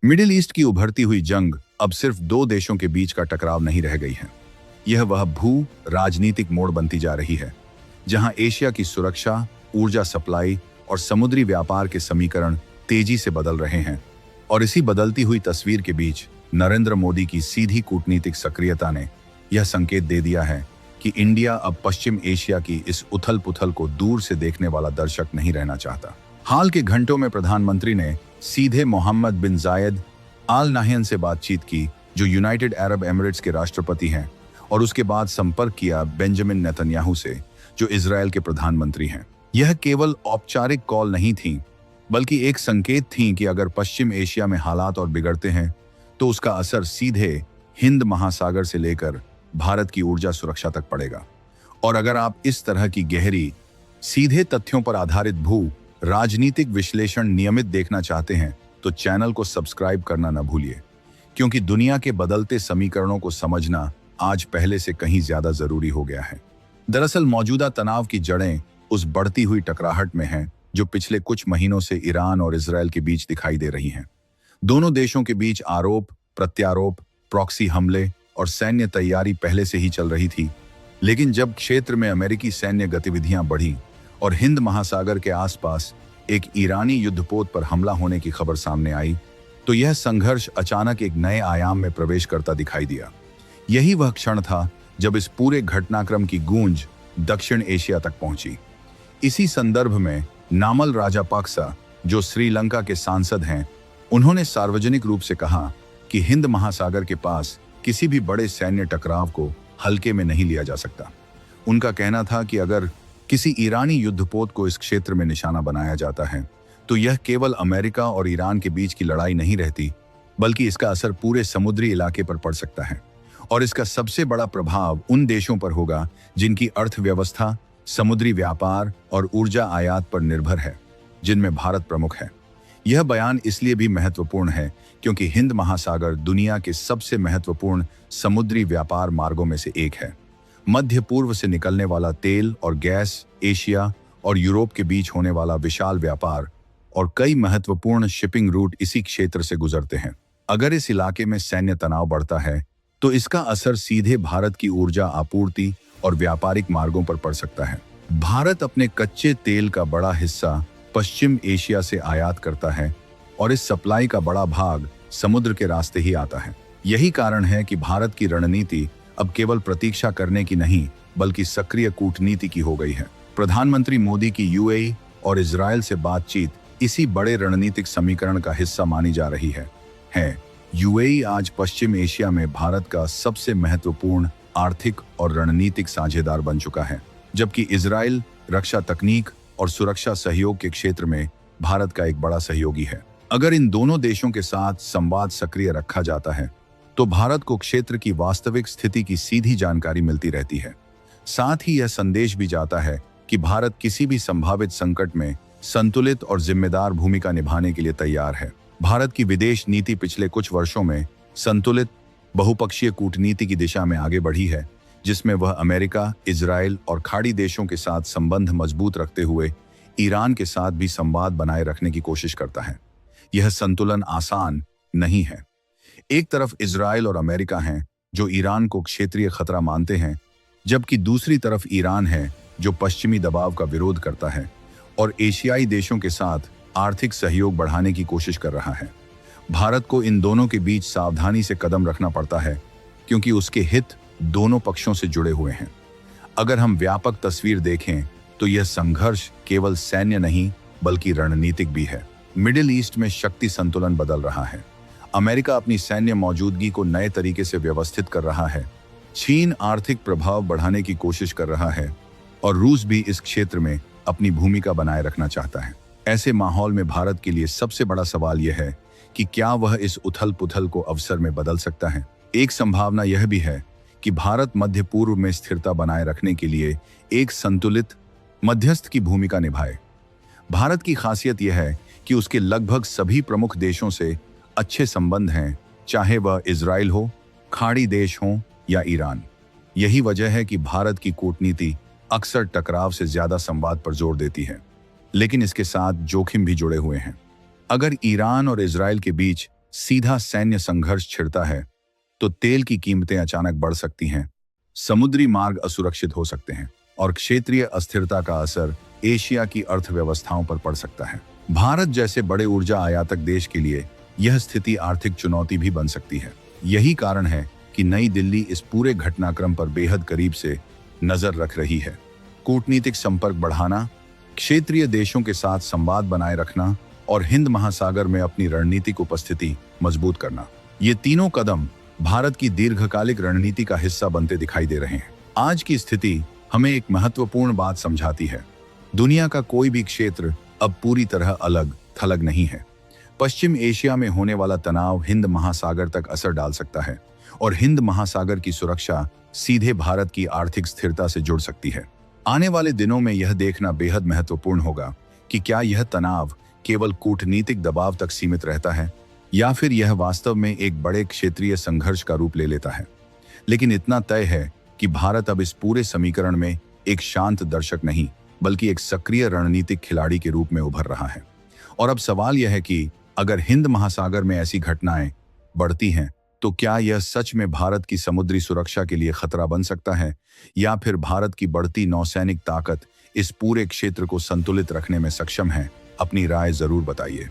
Middle east की उभरती हुई जंग अब सिर्फ दो देशों के बीच का टकराव नहीं रह गई है। यह वह भू राजनीतिक मोड़ बनती जा रही है जहां एशिया की सुरक्षा, ऊर्जा सप्लाई और समुद्री व्यापार के समीकरण तेजी से बदल रहे हैं। और इसी बदलती हुई तस्वीर के बीच नरेंद्र मोदी की सीधी कूटनीतिक सक्रियता ने यह संकेत दे दिया है कि इंडिया अब पश्चिम एशिया की इस उथल पुथल को दूर से देखने वाला दर्शक नहीं रहना चाहता। हाल के घंटों में प्रधानमंत्री ने सीधे मोहम्मद बिन जायद आल नाह्यान से बातचीत की, जो यूनाइटेड अरब एमिरेट्स के राष्ट्रपति हैं, और उसके बाद संपर्क किया बेंजामिन नेतन्याहू से, जो इजरायल के प्रधानमंत्री हैं। यह केवल औपचारिक कॉल नहीं थी, बल्कि एक संकेत थी कि अगर पश्चिम एशिया में हालात और बिगड़ते हैं तो उसका असर सीधे हिंद महासागर से लेकर भारत की ऊर्जा सुरक्षा तक पड़ेगा। और अगर आप इस तरह की गहरी, सीधे तथ्यों पर आधारित भू राजनीतिक विश्लेषण नियमित देखना चाहते हैं तो चैनल को सब्सक्राइब करना न भूलिए, क्योंकि दुनिया के बदलते समीकरणों को समझना आज पहले से कहीं ज्यादा जरूरी हो गया है। दरअसल मौजूदा तनाव की जड़ें उस बढ़ती हुई टकराहट में हैं जो पिछले कुछ महीनों से ईरान और इजरायल के बीच दिखाई दे रही हैं। दोनों देशों के बीच आरोप प्रत्यारोप, प्रॉक्सी हमले और सैन्य तैयारी पहले से ही चल रही थी, लेकिन जब क्षेत्र में अमेरिकी सैन्य गतिविधियां बढ़ी और हिंद महासागर के आसपास एक ईरानी युद्धपोत पर हमला होने की खबर सामने आई, तो यह संघर्ष अचानक एक नए आयाम में प्रवेश करता दिखाई दिया। यही वह क्षण था जब इस पूरे घटनाक्रम की गूंज दक्षिण एशिया तक पहुंची। इसी संदर्भ में नामल राजापाक्सा, जो श्रीलंका के सांसद हैं, उन्होंने सार्वजनिक रूप से कहा कि हिंद महासागर के पास किसी भी बड़े सैन्य टकराव को हल्के में नहीं लिया जा सकता। उनका कहना था कि अगर किसी ईरानी युद्धपोत को इस क्षेत्र में निशाना बनाया जाता है तो यह केवल अमेरिका और ईरान के बीच की लड़ाई नहीं रहती, बल्कि इसका असर पूरे समुद्री इलाके पर पड़ सकता है। और इसका सबसे बड़ा प्रभाव उन देशों पर होगा जिनकी अर्थव्यवस्था समुद्री व्यापार और ऊर्जा आयात पर निर्भर है, जिनमें भारत प्रमुख है। यह बयान इसलिए भी महत्वपूर्ण है क्योंकि हिंद महासागर दुनिया के सबसे महत्वपूर्ण समुद्री व्यापार मार्गों में से एक है। मध्य पूर्व से निकलने वाला तेल और गैस, एशिया और यूरोप के बीच होने वाला विशाल व्यापार और कई महत्वपूर्ण शिपिंग रूट इसी क्षेत्र से गुजरते हैं। अगर इस इलाके में सैन्य तनाव बढ़ता है तो इसका असर सीधे भारत की ऊर्जा आपूर्ति और व्यापारिक मार्गों पर पड़ सकता है। भारत अपने कच्चे तेल का बड़ा हिस्सा पश्चिम एशिया से आयात करता है और इस सप्लाई का बड़ा भाग समुद्र के रास्ते ही आता है। यही कारण है कि भारत की रणनीति अब केवल प्रतीक्षा करने की नहीं, बल्कि सक्रिय कूटनीति की हो गई है। प्रधानमंत्री मोदी की यूएई और इजरायल से बातचीत इसी बड़े रणनीतिक समीकरण का हिस्सा मानी जा रही है। यूएई आज पश्चिम एशिया में भारत का सबसे महत्वपूर्ण आर्थिक और रणनीतिक साझेदार बन चुका है, जबकि इजरायल रक्षा तकनीक और सुरक्षा सहयोग के क्षेत्र में भारत का एक बड़ा सहयोगी है। अगर इन दोनों देशों के साथ संवाद सक्रिय रखा जाता है तो भारत को क्षेत्र की वास्तविक स्थिति की सीधी जानकारी मिलती रहती है। साथ ही यह संदेश भी जाता है कि भारत किसी भी संभावित संकट में संतुलित और जिम्मेदार भूमिका निभाने के लिए तैयार है। भारत की विदेश नीति पिछले कुछ वर्षों में संतुलित बहुपक्षीय कूटनीति की दिशा में आगे बढ़ी है, जिसमें वह अमेरिका, इजरायल और खाड़ी देशों के साथ संबंध मजबूत रखते हुए ईरान के साथ भी संवाद बनाए रखने की कोशिश करता है। यह संतुलन आसान नहीं है। एक तरफ इजरायल और अमेरिका हैं जो ईरान को क्षेत्रीय खतरा मानते हैं, जबकि दूसरी तरफ ईरान है जो पश्चिमी दबाव का विरोध करता है और एशियाई देशों के साथ आर्थिक सहयोग बढ़ाने की कोशिश कर रहा है। भारत को इन दोनों के बीच सावधानी से कदम रखना पड़ता है, क्योंकि उसके हित दोनों पक्षों से जुड़े हुए हैं। अगर हम व्यापक तस्वीर देखें तो यह संघर्ष केवल सैन्य नहीं, बल्कि रणनीतिक भी है। मिडिल ईस्ट में शक्ति संतुलन बदल रहा है। अमेरिका अपनी सैन्य मौजूदगी को नए तरीके से व्यवस्थित कर रहा है, चीन आर्थिक प्रभाव बढ़ाने की कोशिश कर रहा है और रूस भी इस क्षेत्र में अपनी भूमिका बनाए रखना चाहता है। ऐसे माहौल में भारत के लिए सबसे बड़ा सवाल यह है कि क्या वह इस उथल पुथल को अवसर में बदल सकता है। एक संभावना यह भी है कि भारत मध्य पूर्व में स्थिरता बनाए रखने के लिए एक संतुलित मध्यस्थ की भूमिका निभाए। भारत की खासियत यह है कि उसके लगभग सभी प्रमुख देशों से अच्छे संबंध हैं, चाहे वह इजराइल हो, खाड़ी देश हो या ईरान। यही वजह है कि भारत की कूटनीति अक्सर टकराव से ज्यादा संवाद पर जोर देती है, लेकिन इसके साथ जोखिम भी जुड़े हुए हैं। अगर ईरान और इजराइल के बीच सीधा सैन्य संघर्ष छिड़ता है तो तेल की कीमतें अचानक बढ़ सकती हैं, समुद्री मार्ग असुरक्षित हो सकते हैं और क्षेत्रीय अस्थिरता का असर एशिया की अर्थव्यवस्थाओं पर पड़ सकता है। भारत जैसे बड़े ऊर्जा आयातक देश के लिए यह स्थिति आर्थिक चुनौती भी बन सकती है। यही कारण है कि नई दिल्ली इस पूरे घटनाक्रम पर बेहद करीब से नजर रख रही है। कूटनीतिक संपर्क बढ़ाना, क्षेत्रीय देशों के साथ संवाद बनाए रखना और हिंद महासागर में अपनी रणनीतिक उपस्थिति मजबूत करना, ये तीनों कदम भारत की दीर्घकालिक रणनीति का हिस्सा बनते दिखाई दे रहे हैं। आज की स्थिति हमें एक महत्वपूर्ण बात समझाती है। दुनिया का कोई भी क्षेत्र अब पूरी तरह अलग थलग नहीं है। पश्चिम एशिया में होने वाला तनाव हिंद महासागर तक असर डाल सकता है और हिंद महासागर की सुरक्षा सीधे भारत की आर्थिक स्थिरता से जुड़ सकती है। आने वाले दिनों में यह देखना बेहद महत्वपूर्ण होगा कि क्या यह तनाव केवल कूटनीतिक दबाव तक सीमित रहता है या फिर यह वास्तव में एक बड़े क्षेत्रीय संघर्ष का रूप ले लेता है। लेकिन इतना तय है कि भारत अब इस पूरे समीकरण में एक शांत दर्शक नहीं बल्कि एक सक्रिय रणनीतिक खिलाड़ी के रूप में उभर रहा है। और अब सवाल यह है कि अगर हिंद महासागर में ऐसी घटनाएं बढ़ती हैं तो क्या यह सच में भारत की समुद्री सुरक्षा के लिए खतरा बन सकता है या फिर भारत की बढ़ती नौसैनिक ताकत इस पूरे क्षेत्र को संतुलित रखने में सक्षम है। अपनी राय जरूर बताइए।